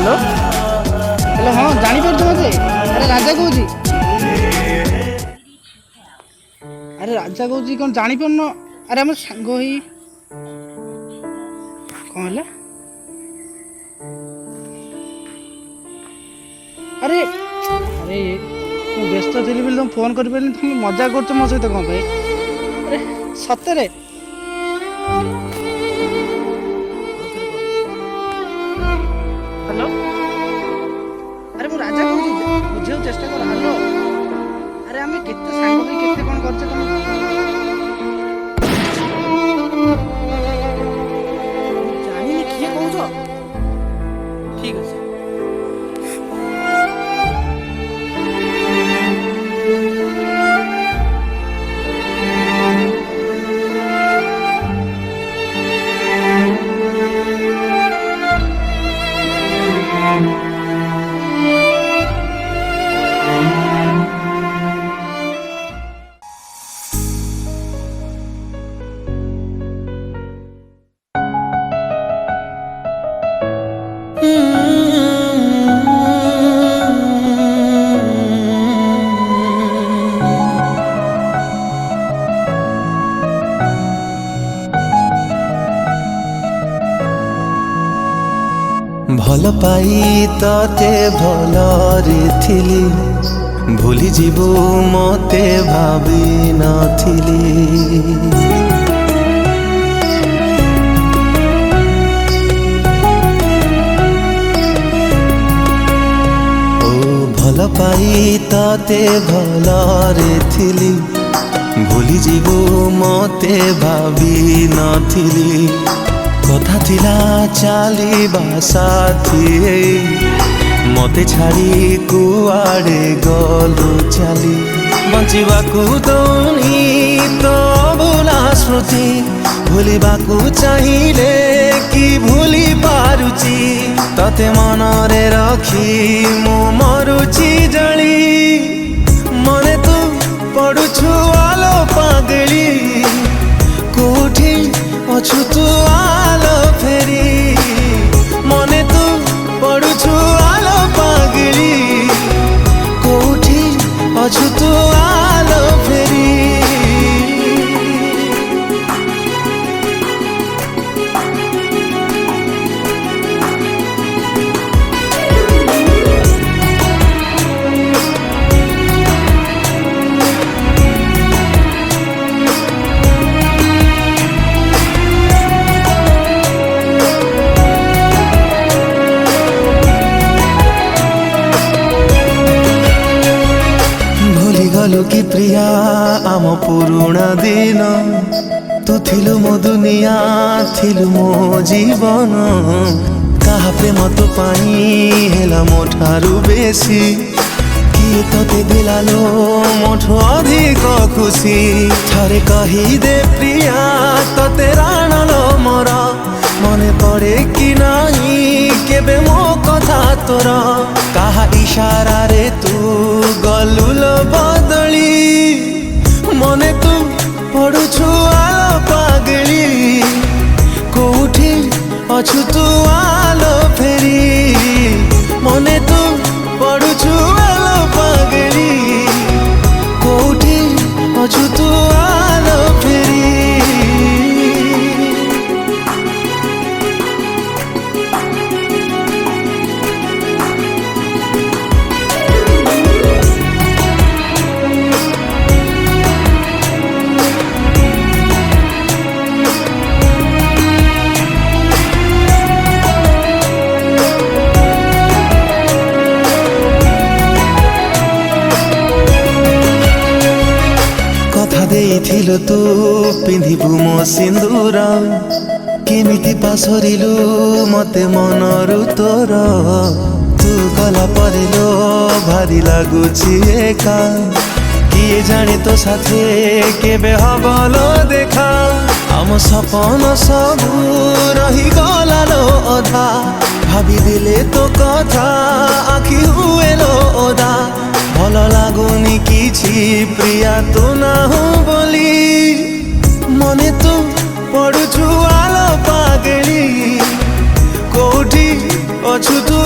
hello hello हाँ जानी पार मत अरे राजा कौची अरे राजा कौची कौन जानी पार अरे आम सांग ही कौन है अरे अरे ମୁଁ ବ୍ୟସ୍ତ ଥିଲି ବୋଲି ତୁମ ଫୋନ୍ କରିପାରିଲି ତୁମେ ମଜା କରୁଛ ମୋ ସହିତ କ'ଣ ପାଇଁ अरे सତରେ हेलो अरे मु राजा कौची बुझे चेष्टा कर हेलो अरे आम केते सांग भी केते कौन करछे तुम जानी किए कहूछ ठीक है भल पाई तते भलरे थिली भूली जीवु मते भावी नथिली ओ भल पाई तते भलरे थिली भूली जीवु मते भावी नथिली कथा थिला चालिबा साथी मते छाड़ी कुआड़े गलु चाली बंचिबाकू दौनी तो भूला स्मृति भूलिबाकू चाहिए कि भूली पारुची तते मनरे रखी मु मरुची जली मने तू पड़ुछु आलो पागली कोठी अछु तू आलो फेरी मने तू पड़ुछु आलो पागली कोठी अछु तू आलो फेरी गलु की प्रिया आम पुरुणा दिन तू थिलु मो दुनिया थिलु मो जीवन कहा प्रेम तो पाई हेला मो ठारू बेसी किए तते दिलालो मोठो अधिक खुशी थरे कही दे प्रिया तते राणलो मोर मने पड़े कि नहीं केबे मो कथा तोर कहा इशारा रे तू गलुल बदली मने तू पड़ुछु आलो पागली कोठी अछु तू आलो फेरी मने तू पड़ुछु आलो पागली कोठी अछु तू आलो फेरी देइथिलु तू पिंधिबु मो सिंदूर केमिति पासरिलु मते मनरु तोर तू गला परिलो भारी लागुछि एका किए जाने तो साथे केबे हबलो देखा आम सपन सबु रही गला लो अधा भाभी दिले तो कथा आखि हुए लो ओदा भल लागुनी किछि प्रिया तू ना हो बोली मने तू पड़ुछु आलो पागली कोठी अछु तू